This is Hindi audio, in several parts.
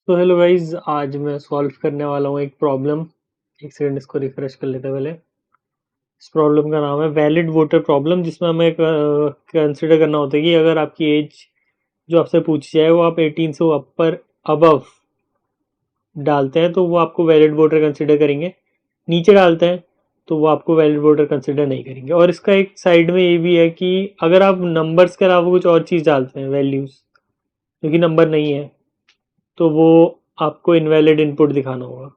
तो हेलो गाइस, आज मैं सॉल्व करने वाला हूँ एक प्रॉब्लम। एक सेकंड, इसको रिफ्रेश कर लेते हैं पहले। इस प्रॉब्लम का नाम है वैलिड वोटर प्रॉब्लम, जिसमें हमें कंसिडर करना होता है कि अगर आपकी एज जो आपसे पूछी जाए वो आप 18 से ऊपर अबव डालते हैं तो वो आपको वैलिड वोटर कंसिडर करेंगे। नीचे डालते हैं तो वो आपको वैलिड वोटर कंसिडर नहीं करेंगे। और इसका एक साइड में ये भी है कि अगर आप नंबर्स के अलावा कुछ और चीज़ डालते हैं, वैल्यूज़ जो कि नंबर नहीं है, तो वो आपको इनवैलिड इनपुट दिखाना होगा।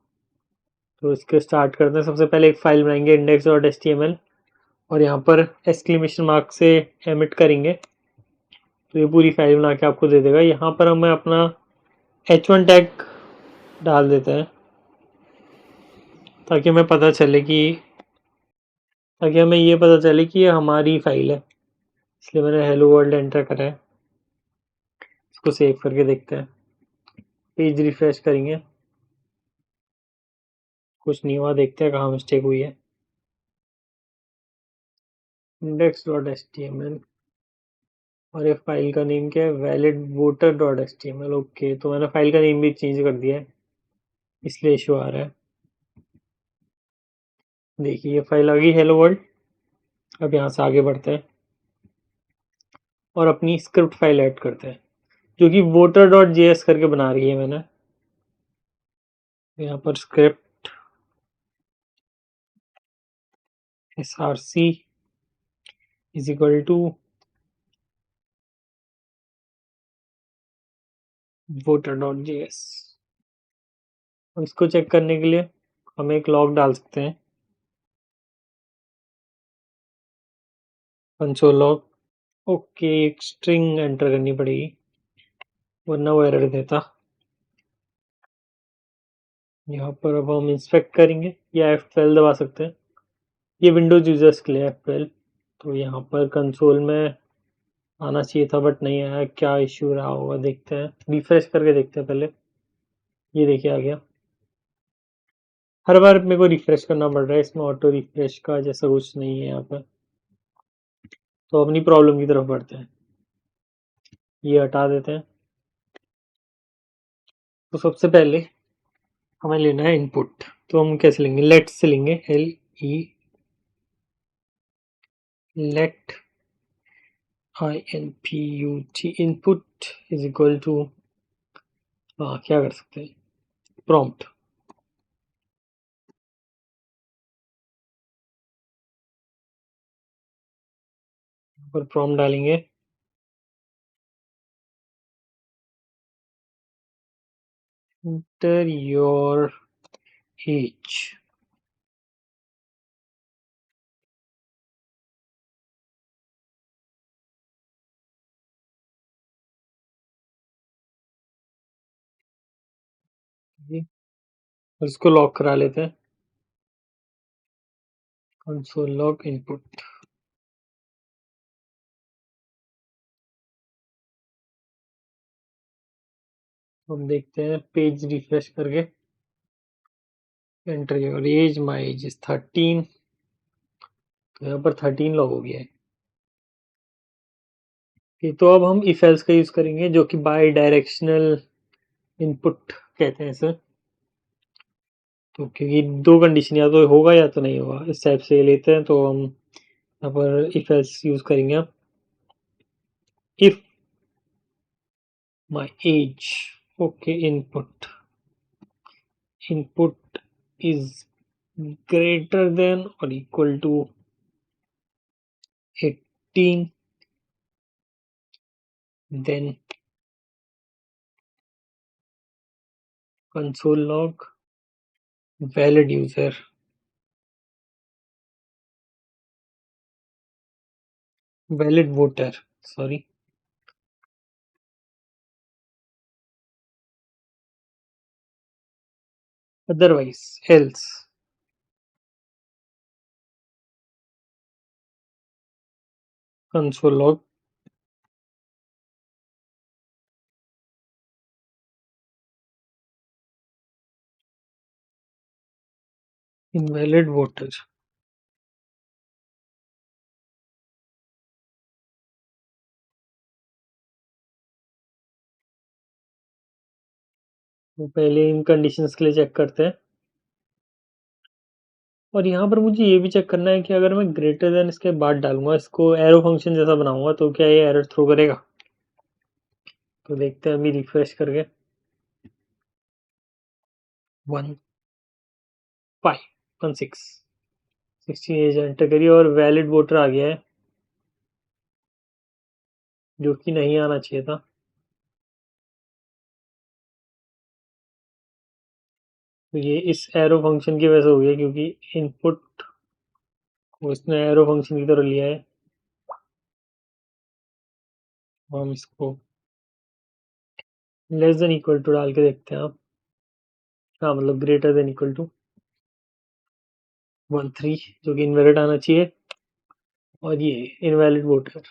तो इसके स्टार्ट करते हैं। सबसे पहले एक फाइल बनाएंगे index.html, और यहाँ पर एक्सक्लेमेशन मार्क से एमिट करेंगे तो ये पूरी फाइल बना के आपको दे देगा। यहाँ पर हमें अपना h1 टैग डाल देते हैं ताकि हमें पता चले कि ताकि हमें ये पता चले कि ये हमारी फाइल है, इसलिए मैंने हेलो वर्ल्ड एंटर करा है। इसको सेव करके देखते हैं। पेज रिफ्रेश करेंगे, कुछ नहीं हुआ। देखते हैं कहाँ मिस्टेक हुई है। index.html, और ये फाइल का नेम क्या है? validvoter.html। ओके, तो मैंने फाइल का नेम भी चेंज कर दिया है, इसलिए इशू आ रहा है। देखिए ये फाइल आ गई हेलो वर्ल्ड। अब यहाँ से आगे बढ़ते हैं और अपनी स्क्रिप्ट फाइल ऐड करते हैं जो कि voter.js करके बना रही है मैंने। यहाँ पर script src is equal to voter.js। इसको चेक करने के लिए हम एक लॉग डाल सकते हैं, कंसोल लॉग। ओके, एक स्ट्रिंग एंटर करनी पड़ेगी वरना वो एरर देता। यहाँ पर अब हम इंस्पेक्ट करेंगे या F12 दबा सकते हैं। ये विंडोज यूजर्स के लिए F12। तो यहाँ पर कंसोल में आना चाहिए था बट नहीं आया। क्या इश्यू रहा होगा, देखते हैं। रिफ्रेश करके देखते हैं पहले। ये देखिए आ गया। हर बार मेरे को रिफ्रेश करना पड़ रहा है, इसमें ऑटो रिफ्रेश का जैसा कुछ नहीं है यहाँ पर। तो अपनी प्रॉब्लम की तरफ बढ़ते हैं। ये हटा देते हैं। तो सबसे पहले हमें लेना है इनपुट। तो हम कैसे लेंगे? लेट से लेंगे, LE, let INPUT, input is equal to, हाँ क्या कर सकते हैं, प्रॉम्प्ट। पर प्रॉम्प्ट डालेंगे enter your age। और इसको लॉक करा लेते हैं, कंसोल लॉग इनपुट। हम देखते हैं पेज रिफ्रेश करके। Enter your age, my age is 13। तो यहाँ पर 13 लॉग हो गया है। तो अब हम इफ एल्स का यूज करेंगे जो कि बाय डायरेक्शनल इनपुट कहते हैं इसे। तो क्योंकि दो कंडीशन, या तो होगा या तो नहीं होगा, इस टाइप से लेते हैं। तो हम यहाँ पर इफ एल्स यूज करेंगे। If my age, okay, input is greater than or equal to 18, then console log valid user, valid voter, sorry, otherwise else console log invalid voter। तो पहले इन कंडीशंस के लिए चेक करते हैं। और यहाँ पर मुझे ये भी चेक करना है कि अगर मैं ग्रेटर देन इसके बाद डालूंगा, इसको एरो फंक्शन जैसा बनाऊंगा, तो क्या ये एरर थ्रो करेगा? तो देखते हैं अभी रिफ्रेश करके। 1516 एज एंटर करिए और वैलिड वोटर आ गया है, जो कि नहीं आना चाहिए था। तो ये इस एरो फंक्शन की वजह से हो गया, क्योंकि इनपुट को इसने एरो फंक्शन की तरह लिया है। हम इसको लेस देन इक्वल टू डाल के देखते हैं आप। हाँ, मतलब ग्रेटर देन इक्वल टू 13, जो कि इनवैलिड आना चाहिए। और ये इनवैलिड वोटर।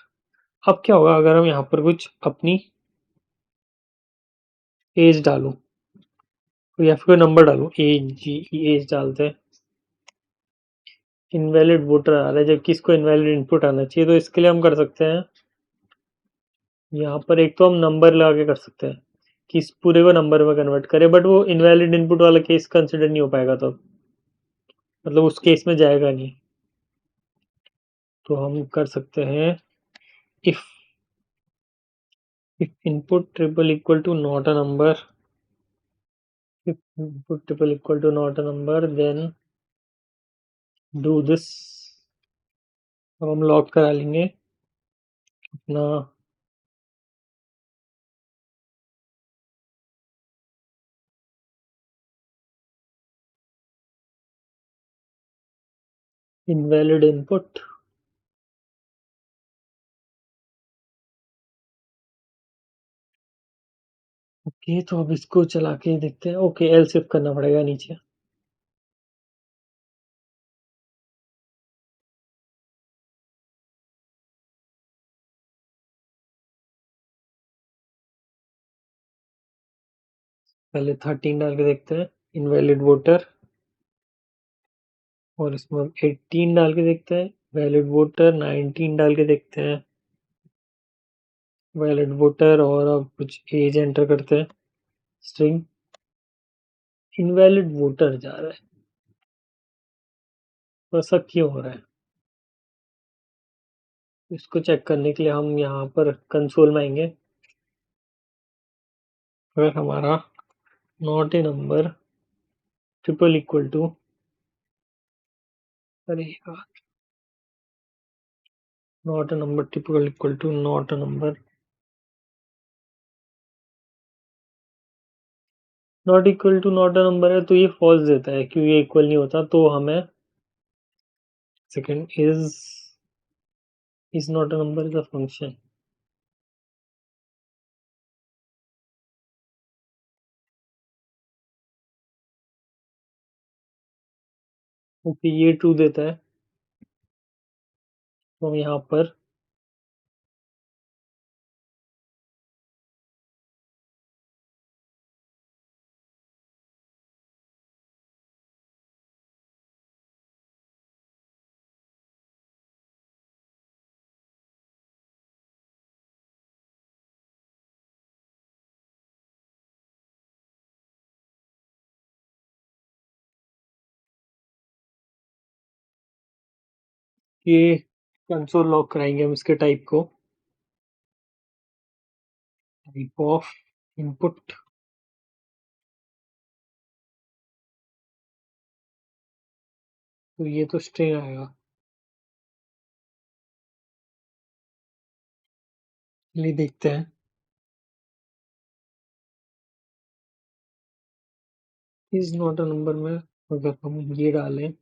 अब क्या होगा अगर हम यहाँ पर कुछ अपनी एज डालूं, तो या फिर कोई नंबर डालूं, एज डालते हैं। इनवैलिड वोटर आ रहा है, जबकि इसको इनवैलिड इनपुट आना चाहिए। तो इसके लिए हम कर सकते हैं, यहाँ पर एक तो हम नंबर लगा के कर सकते हैं कि इस पूरे को नंबर में कन्वर्ट करें, बट वो इनवैलिड इनपुट वाला केस कंसिडर नहीं हो पाएगा, तो मतलब उस केस में जाएगा नहीं। तो हम कर सकते हैं, if input triple equal to not a number, if input triple equal to not a number, then do this। अब हम लॉग करा लेंगे अपना इनवैलिड इनपुट। ओके, तो अब इसको चला के देखते हैं। ओके, एल शिफ्ट करना पड़ेगा नीचे। पहले 13 डाल के देखते हैं, इनवैलिड वोटर। और इसमें हम 18 डाल के देखते हैं, वैलिड वोटर। 19 डाल के देखते हैं, वैलिड वोटर। और अब कुछ एज एंटर करते हैं, स्ट्रिंग। इनवैलिड वोटर जा रहा है, तो ऐसा क्यों हो रहा है? इसको चेक करने के लिए हम यहाँ पर कंसोल में आएंगे। अगर हमारा not a number triple equal to, अरे यार, not a number triple equal to not a number, not equal to not a number है, तो ये फॉल्स देता है क्योंकि ये इक्वल नहीं होता। तो हमें second is not a number is a function. Okay, ये ट्रू देता है। तो हम यहाँ पर ये कंसोल लॉक कराएंगे हम इसके टाइप को, टाइप ऑफ इनपुट। तो ये तो स्ट्रिंग आएगा। चलिए देखते हैं, इज नॉट अ नंबर में अगर हम ये डालें,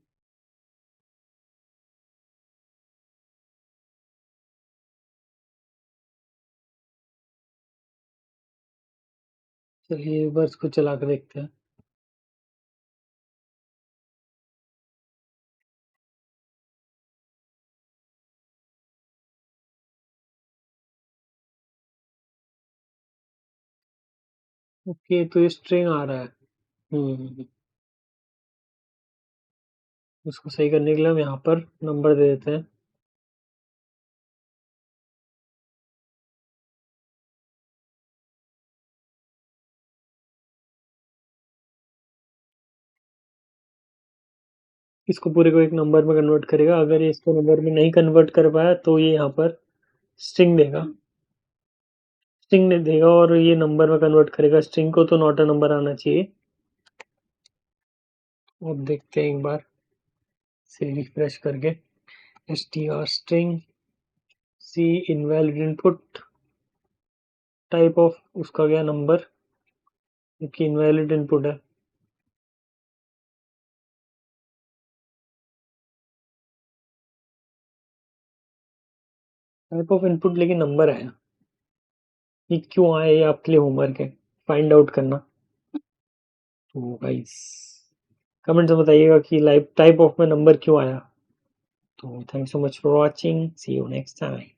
चलिए बस को चला कर देखते हैं। ओके, तो ये स्ट्रिंग आ रहा है। उसको सही करने के लिए हम यहाँ पर नंबर दे देते हैं। इसको पूरे को एक नंबर में कन्वर्ट करेगा। अगर ये इसको नंबर में नहीं कन्वर्ट कर पाया तो ये यहाँ पर स्ट्रिंग देगा, स्ट्रिंग नहीं देगा और ये नंबर में कन्वर्ट करेगा। स्ट्रिंग को तो नॉट अ नंबर आना चाहिए। अब देखते हैं एक बार से रिफ्रेश करके। str string c invalid input type of उसका क्या नंबर, क्योंकि इनवैलिड इनपुट है। टाइप ऑफ इनपुट लेकिन नंबर है। ये क्यों आया ये आपके लिए होमवर्क है, फाइंड आउट करना। तो गाइस कमेंट में बताइएगा कि लाइव टाइप ऑफ में नंबर क्यों आया। तो thanks so much for watching, see you next time.